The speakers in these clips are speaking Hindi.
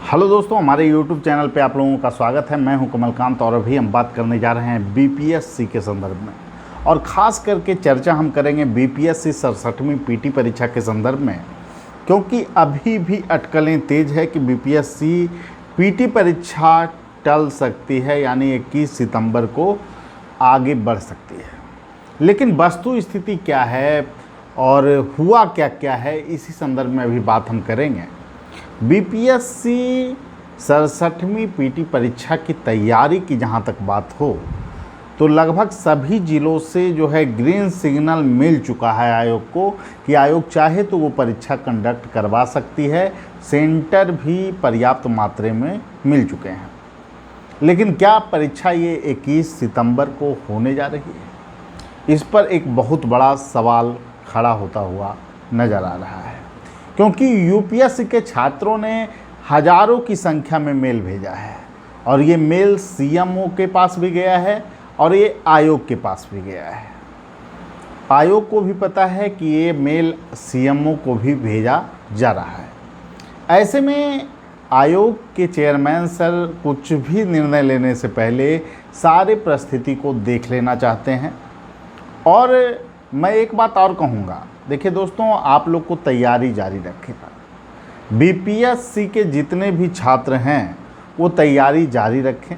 हेलो दोस्तों, हमारे YouTube चैनल पे आप लोगों का स्वागत है। मैं हूं कमलकांत और अभी हम बात करने जा रहे हैं बीपीएससी के संदर्भ में, और ख़ास करके चर्चा हम करेंगे बीपीएससी 67वीं पीटी परीक्षा के संदर्भ में, क्योंकि अभी भी अटकलें तेज है कि बीपीएससी पीटी परीक्षा टल सकती है, यानी 21 सितंबर को आगे बढ़ सकती है। लेकिन वस्तु स्थिति क्या है और हुआ क्या क्या है, इसी संदर्भ में अभी बात हम करेंगे। बीपीएससी 67वीं पीटी परीक्षा की तैयारी की जहां तक बात हो तो लगभग सभी ज़िलों से जो है ग्रीन सिग्नल मिल चुका है आयोग को कि आयोग चाहे तो वो परीक्षा कंडक्ट करवा सकती है। सेंटर भी पर्याप्त मात्रा में मिल चुके हैं। लेकिन क्या परीक्षा ये 21 सितंबर को होने जा रही है, इस पर एक बहुत बड़ा सवाल खड़ा होता हुआ नज़र आ रहा है, क्योंकि यूपीएससी के छात्रों ने हज़ारों की संख्या में मेल भेजा है, और ये मेल सीएमओ के पास भी गया है और ये आयोग के पास भी गया है। आयोग को भी पता है कि ये मेल सीएमओ को भी भेजा जा रहा है। ऐसे में आयोग के चेयरमैन सर कुछ भी निर्णय लेने से पहले सारे परिस्थिति को देख लेना चाहते हैं। और मैं एक बात और कहूँगा, देखिए दोस्तों, आप लोग को तैयारी जारी रखेगा। बीपीएससी के जितने भी छात्र हैं वो तैयारी जारी रखें।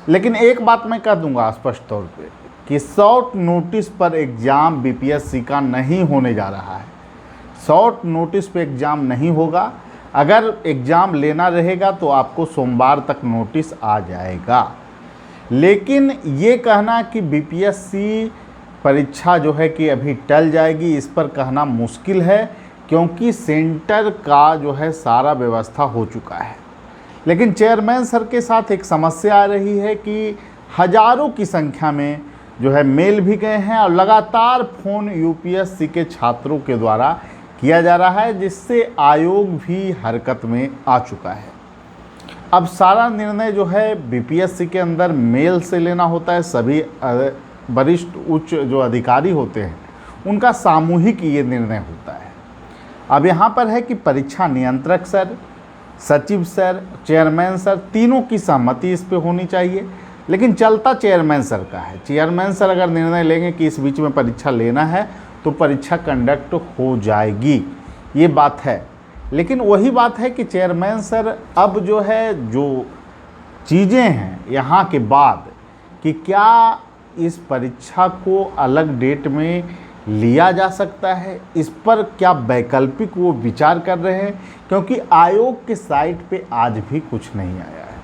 लेकिन एक बात मैं कह दूंगा स्पष्ट तौर पे कि शॉर्ट नोटिस पर एग्ज़ाम बीपीएससी का नहीं होने जा रहा है। शॉर्ट नोटिस पे एग्ज़ाम नहीं होगा। अगर एग्ज़ाम लेना रहेगा तो आपको सोमवार तक नोटिस आ जाएगा। लेकिन ये कहना कि बीपीएससी परीक्षा जो है कि अभी टल जाएगी, इस पर कहना मुश्किल है, क्योंकि सेंटर का जो है सारा व्यवस्था हो चुका है। लेकिन चेयरमैन सर के साथ एक समस्या आ रही है कि हज़ारों की संख्या में जो है मेल भी गए हैं और लगातार फ़ोन यूपीएससी के छात्रों के द्वारा किया जा रहा है, जिससे आयोग भी हरकत में आ चुका है। अब सारा निर्णय जो है बीपीएससी के अंदर मेल से लेना होता है। सभी वरिष्ठ उच्च जो अधिकारी होते हैं उनका सामूहिक ये निर्णय होता है। अब यहाँ पर है कि परीक्षा नियंत्रक सर, सचिव सर, चेयरमैन सर, तीनों की सहमति इस पे होनी चाहिए। लेकिन चलता चेयरमैन सर का है। चेयरमैन सर अगर निर्णय लेंगे कि इस बीच में परीक्षा लेना है तो परीक्षा कंडक्ट हो जाएगी, ये बात है। लेकिन वही बात है कि चेयरमैन सर अब जो है जो चीज़ें हैं यहाँ के बाद, कि क्या इस परीक्षा को अलग डेट में लिया जा सकता है, इस पर क्या वैकल्पिक वो विचार कर रहे हैं, क्योंकि आयोग के साइट पे आज भी कुछ नहीं आया है।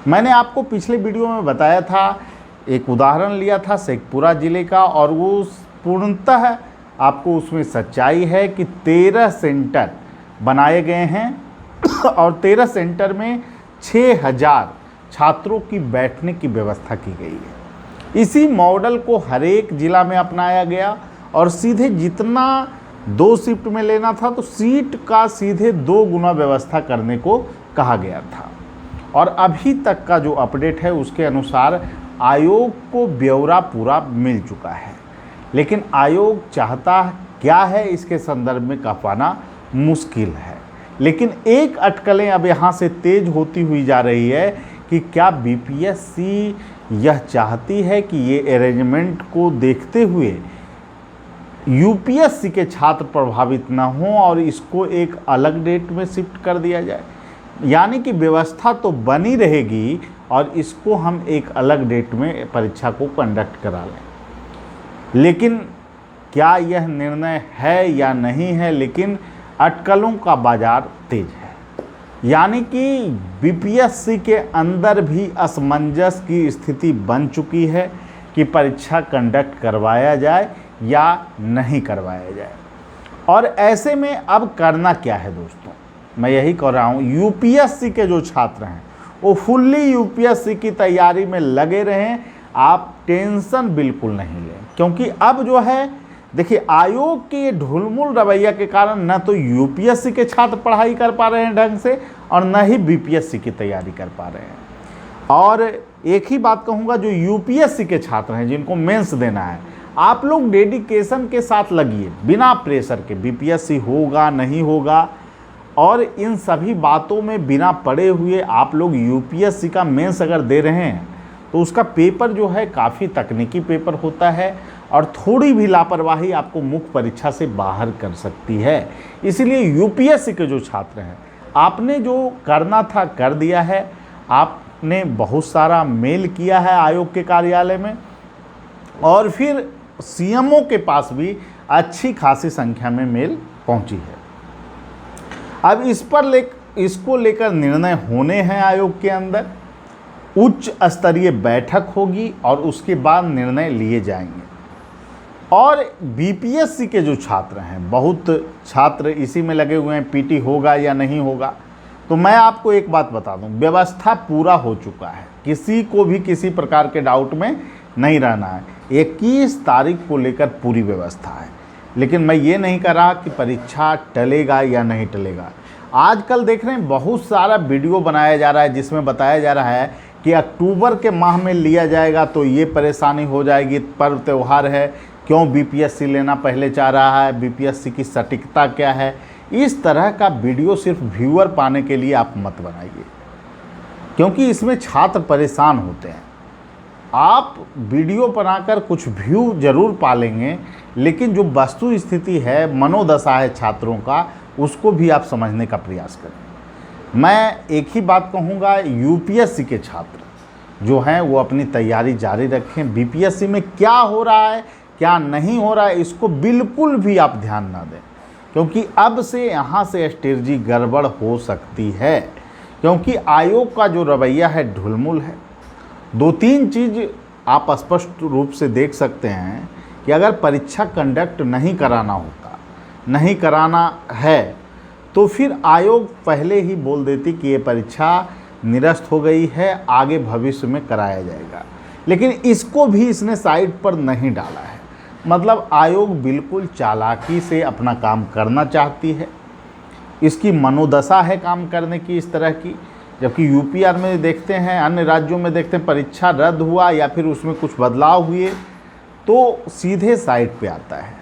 मैंने आपको पिछले वीडियो में बताया था, एक उदाहरण लिया था शेखपुरा ज़िले का, और वो पूर्णतः आपको उसमें सच्चाई है कि 13 सेंटर बनाए गए हैं और 13 सेंटर में 6000 छात्रों की बैठने की व्यवस्था की गई है। इसी मॉडल को हर एक ज़िला में अपनाया गया, और सीधे जितना 2 शिफ्ट में लेना था तो सीट का सीधे 2 गुना व्यवस्था करने को कहा गया था। और अभी तक का जो अपडेट है उसके अनुसार आयोग को ब्यौरा पूरा मिल चुका है। लेकिन आयोग चाहता क्या है, इसके संदर्भ में कह पाना मुश्किल है। लेकिन एक अटकलें अब यहाँ से तेज होती हुई जा रही है कि क्या बीपीएससी यह चाहती है कि ये अरेंजमेंट को देखते हुए यूपीएससी के छात्र प्रभावित ना हों और इसको एक अलग डेट में शिफ्ट कर दिया जाए। यानी कि व्यवस्था तो बनी रहेगी और इसको हम एक अलग डेट में परीक्षा को कंडक्ट करा लें। लेकिन क्या यह निर्णय है या नहीं है, लेकिन अटकलों का बाजार तेज है। यानी कि बीपीएससी के अंदर भी असमंजस की स्थिति बन चुकी है कि परीक्षा कंडक्ट करवाया जाए या नहीं करवाया जाए। और ऐसे में अब करना क्या है दोस्तों, मैं यही कह रहा हूँ, यूपीएससी के जो छात्र हैं वो फुल्ली यूपीएससी की तैयारी में लगे रहें। आप टेंशन बिल्कुल नहीं लें, क्योंकि अब जो है देखिए, आयोग के ढुलमुल रवैया के कारण न तो यूपीएससी के छात्र पढ़ाई कर पा रहे हैं ढंग से, और न ही बीपीएससी की तैयारी कर पा रहे हैं। और एक ही बात कहूँगा, जो यूपीएससी के छात्र हैं जिनको मेंस देना है, आप लोग डेडिकेशन के साथ लगिए, बिना प्रेशर के। बीपीएससी होगा नहीं होगा, और इन सभी बातों में बिना पढ़े हुए आप लोग यूपीएससी का मेंस अगर दे रहे हैं तो उसका पेपर जो है काफ़ी तकनीकी पेपर होता है और थोड़ी भी लापरवाही आपको मुख्य परीक्षा से बाहर कर सकती है। इसीलिए यूपीएससी के जो छात्र हैं, आपने जो करना था कर दिया है। आपने बहुत सारा मेल किया है आयोग के कार्यालय में और फिर सीएमओ के पास भी अच्छी खासी संख्या में मेल पहुंची है। अब इसको लेकर निर्णय होने हैं आयोग के अंदर, उच्च स्तरीय बैठक होगी और उसके बाद निर्णय लिए जाएंगे। और बीपीएससी के जो छात्र हैं, बहुत छात्र इसी में लगे हुए हैं पीटी होगा या नहीं होगा, तो मैं आपको एक बात बता दूं, व्यवस्था पूरा हो चुका है, किसी को भी किसी प्रकार के डाउट में नहीं रहना है। 21 तारीख को लेकर पूरी व्यवस्था है। लेकिन मैं ये नहीं कह रहा कि परीक्षा टलेगा या नहीं टलेगा। आजकल देख रहे हैं बहुत सारा वीडियो बनाया जा रहा है जिसमें बताया जा रहा है कि अक्टूबर के माह में लिया जाएगा तो ये परेशानी हो जाएगी, पर्व त्यौहार है, क्यों बीपीएससी लेना पहले चाह रहा है, बीपीएससी की सटीकता क्या है। इस तरह का वीडियो सिर्फ व्यूअर पाने के लिए आप मत बनाइए, क्योंकि इसमें छात्र परेशान होते हैं। आप वीडियो बनाकर कुछ व्यू जरूर पालेंगे, लेकिन जो वस्तु स्थिति है, मनोदशा है छात्रों का, उसको भी आप समझने का प्रयास करें। मैं एक ही बात कहूँगा, यूपीएससी के छात्र जो हैं वो अपनी तैयारी जारी रखें। बीपीएससी में क्या हो रहा है क्या नहीं हो रहा है इसको बिल्कुल भी आप ध्यान ना दें, क्योंकि अब से यहाँ से स्ट्रेटजी गड़बड़ हो सकती है, क्योंकि आयोग का जो रवैया है ढुलमुल है। 2-3 चीज़ आप स्पष्ट रूप से देख सकते हैं कि अगर परीक्षा कंडक्ट नहीं कराना है तो फिर आयोग पहले ही बोल देती कि ये परीक्षा निरस्त हो गई है, आगे भविष्य में कराया जाएगा। लेकिन इसको भी इसने साइड पर नहीं डाला है। मतलब आयोग बिल्कुल चालाकी से अपना काम करना चाहती है, इसकी मनोदशा है काम करने की इस तरह की। जबकि यूपीआर में देखते हैं, अन्य राज्यों में देखते हैं, परीक्षा रद्द हुआ या फिर उसमें कुछ बदलाव हुए तो सीधे साइट पे आता है।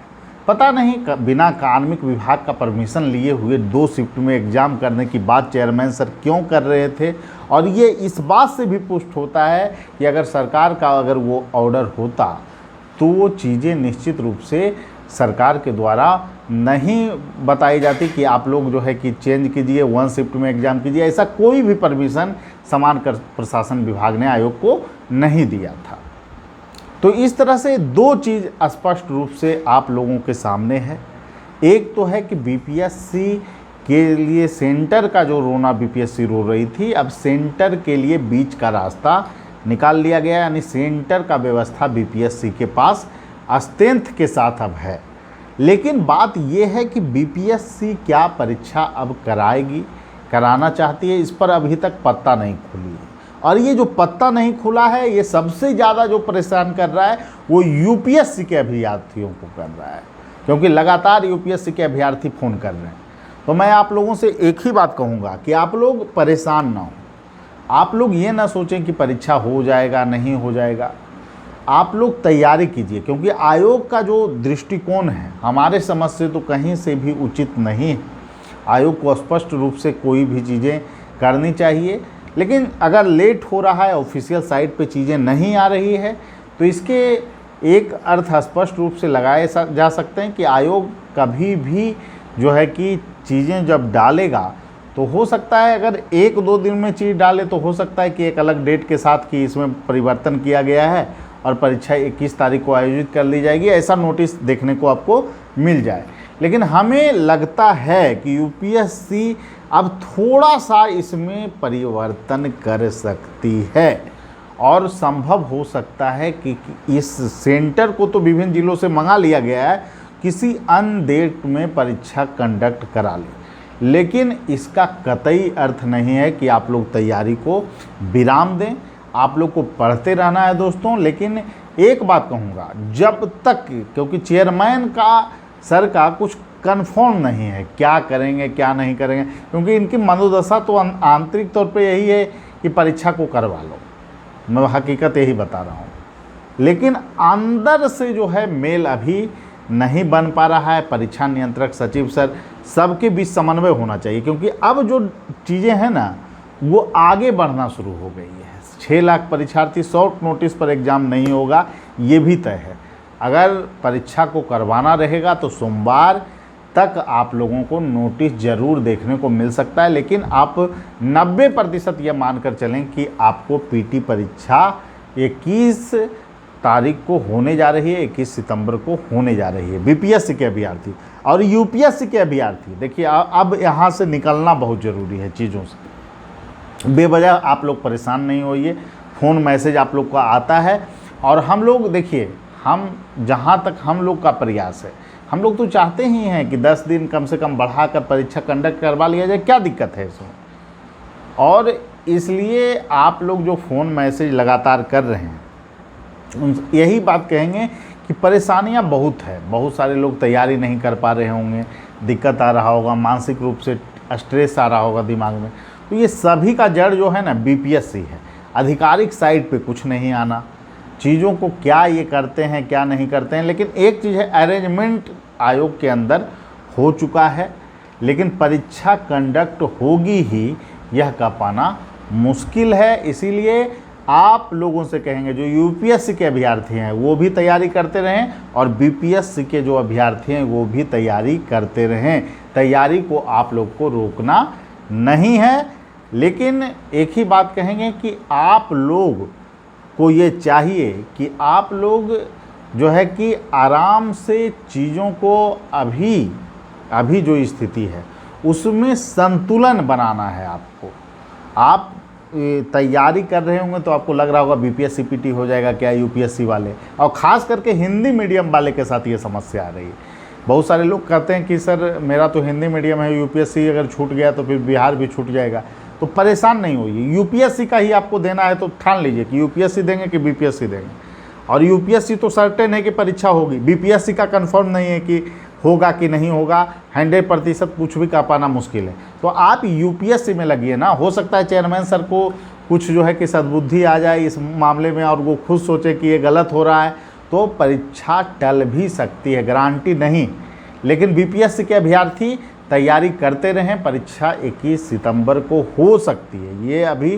पता नहीं बिना कार्मिक विभाग का परमिशन लिए हुए 2 शिफ्ट में एग्ज़ाम करने की बात चेयरमैन सर क्यों कर रहे थे। और ये इस बात से भी पुष्ट होता है कि अगर सरकार का वो ऑर्डर होता तो वो चीज़ें निश्चित रूप से सरकार के द्वारा नहीं बताई जाती कि आप लोग जो है कि चेंज कीजिए, 1 शिफ्ट में एग्ज़ाम कीजिए। ऐसा कोई भी परमिशन समान कर प्रशासन विभाग ने आयोग को नहीं दिया था। तो इस तरह से 2 चीज़ स्पष्ट रूप से आप लोगों के सामने है। एक तो है कि बीपीएससी के लिए सेंटर का जो रोना बीपीएससी रो रही थी, अब सेंटर के लिए बीच का रास्ता निकाल लिया गया, यानी सेंटर का व्यवस्था बीपीएससी के पास अस्तेंथ के साथ अब है। लेकिन बात यह है कि बीपीएससी क्या परीक्षा अब कराना चाहती है, इस पर अभी तक पत्ता नहीं खुली है। और ये जो पत्ता नहीं खुला है, ये सबसे ज़्यादा जो परेशान कर रहा है वो यूपीएससी के अभ्यर्थियों को कर रहा है, क्योंकि लगातार यूपीएससी के अभ्यर्थी फ़ोन कर रहे हैं। तो मैं आप लोगों से एक ही बात कहूँगा कि आप लोग परेशान ना हो। आप लोग ये ना सोचें कि परीक्षा हो जाएगा नहीं हो जाएगा, आप लोग तैयारी कीजिए, क्योंकि आयोग का जो दृष्टिकोण है हमारे समझ से तो कहीं से भी उचित नहीं है। आयोग को स्पष्ट रूप से कोई भी चीज़ें करनी चाहिए, लेकिन अगर लेट हो रहा है, ऑफिशियल साइट पे चीज़ें नहीं आ रही है, तो इसके एक अर्थ स्पष्ट रूप से लगाए जा सकते हैं कि आयोग कभी भी जो है कि चीज़ें जब डालेगा तो हो सकता है अगर 1-2 दिन में चीज़ डाले तो हो सकता है कि एक अलग डेट के साथ कि इसमें परिवर्तन किया गया है और परीक्षा 21 तारीख को आयोजित कर ली जाएगी, ऐसा नोटिस देखने को आपको मिल जाए। लेकिन हमें लगता है कि यूपीएससी अब थोड़ा सा इसमें परिवर्तन कर सकती है और संभव हो सकता है कि इस सेंटर को तो विभिन्न जिलों से मंगा लिया गया है, किसी अन्य डेट में परीक्षा कंडक्ट करा ले। लेकिन इसका कतई अर्थ नहीं है कि आप लोग तैयारी को विराम दें। आप लोग को पढ़ते रहना है दोस्तों। लेकिन एक बात कहूँगा, जब तक, क्योंकि चेयरमैन सर का कुछ कन्फर्म नहीं है क्या करेंगे क्या नहीं करेंगे, क्योंकि इनकी मनोदशा तो आंतरिक तौर पे यही है कि परीक्षा को करवा लो, मैं हकीकत यही बता रहा हूँ। लेकिन अंदर से जो है मेल अभी नहीं बन पा रहा है। परीक्षा नियंत्रक सचिव सर सबके बीच समन्वय होना चाहिए, क्योंकि अब जो चीज़ें हैं ना वो आगे बढ़ना शुरू हो गई है। 6 लाख परीक्षार्थी शॉर्ट नोटिस पर एग्ज़ाम नहीं होगा, ये भी तय है। अगर परीक्षा को करवाना रहेगा तो सोमवार तक आप लोगों को नोटिस ज़रूर देखने को मिल सकता है, लेकिन आप 90% यह मानकर चलें कि आपको पीटी परीक्षा 21 तारीख को होने जा रही है, 21 सितंबर को होने जा रही है। बीपीएससी के अभ्यर्थी और यूपीएससी के अभ्यर्थी, देखिए अब यहाँ से निकलना बहुत ज़रूरी है चीज़ों से। बेवजह आप लोग परेशान नहीं होइए, फ़ोन मैसेज आप लोग का आता है और हम लोग देखिए, हम जहाँ तक हम लोग का प्रयास है, हम लोग तो चाहते ही हैं कि 10 दिन कम से कम बढ़ाकर परीक्षा कंडक्ट करवा लिया जाए, क्या दिक्कत है इसमें। और इसलिए आप लोग जो फ़ोन मैसेज लगातार कर रहे हैं यही बात कहेंगे कि परेशानियां बहुत है, बहुत सारे लोग तैयारी नहीं कर पा रहे होंगे, दिक्कत आ रहा होगा, मानसिक रूप से स्ट्रेस आ रहा होगा दिमाग में। तो ये सभी का जड़ जो है ना बीपीएससी है। आधिकारिक साइट पे कुछ नहीं आना, चीज़ों को क्या ये करते हैं क्या नहीं करते हैं, लेकिन एक चीज़ है, अरेंजमेंट आयोग के अंदर हो चुका है, लेकिन परीक्षा कंडक्ट होगी ही यह कह पाना मुश्किल है। इसीलिए आप लोगों से कहेंगे जो यूपीएससी के अभ्यर्थी हैं वो भी तैयारी करते रहें और बीपीएससी के जो अभ्यर्थी हैं वो भी तैयारी करते रहें। तैयारी को आप लोग को रोकना नहीं है, लेकिन एक ही बात कहेंगे कि आप लोग को ये चाहिए कि आप लोग जो है कि आराम से चीज़ों को अभी जो स्थिति है उसमें संतुलन बनाना है आपको। आप तैयारी कर रहे होंगे तो आपको लग रहा होगा बीपीएससी पीटी हो जाएगा क्या यूपीएससी वाले, और ख़ास करके हिंदी मीडियम वाले के साथ ये समस्या आ रही है। बहुत सारे लोग कहते हैं कि सर मेरा तो हिंदी मीडियम है, यूपीएससी अगर छूट गया तो फिर बिहार भी छूट जाएगा। तो परेशान नहीं होइए, यूपीएससी का ही आपको देना है तो ठान लीजिए कि यूपीएससी देंगे कि बीपीएससी देंगे। और यूपीएससी तो सर्टेन है कि परीक्षा होगी, बीपीएससी का कंफर्म नहीं है कि होगा कि नहीं होगा, 100% कुछ भी कह पाना मुश्किल है। तो आप यूपीएससी में लगिए ना, हो सकता है चेयरमैन सर को कुछ जो है कि सद्बुद्धि आ जाए इस मामले में और वो खुद सोचे कि ये गलत हो रहा है, तो परीक्षा टल भी सकती है, गारंटी नहीं। लेकिन बीपीएससी के अभ्यर्थी तैयारी करते रहें, परीक्षा 21 सितंबर को हो सकती है, ये अभी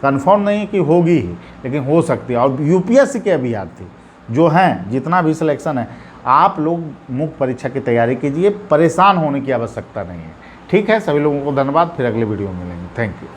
कंफर्म नहीं कि होगी ही, लेकिन हो सकती है। और यूपीएससी के अभ्यर्थी जो हैं, जितना भी सिलेक्शन है, आप लोग मुख्य परीक्षा की तैयारी कीजिए, परेशान होने की आवश्यकता नहीं है। ठीक है, सभी लोगों को धन्यवाद, फिर अगले वीडियो में मिलेंगे। Thank you.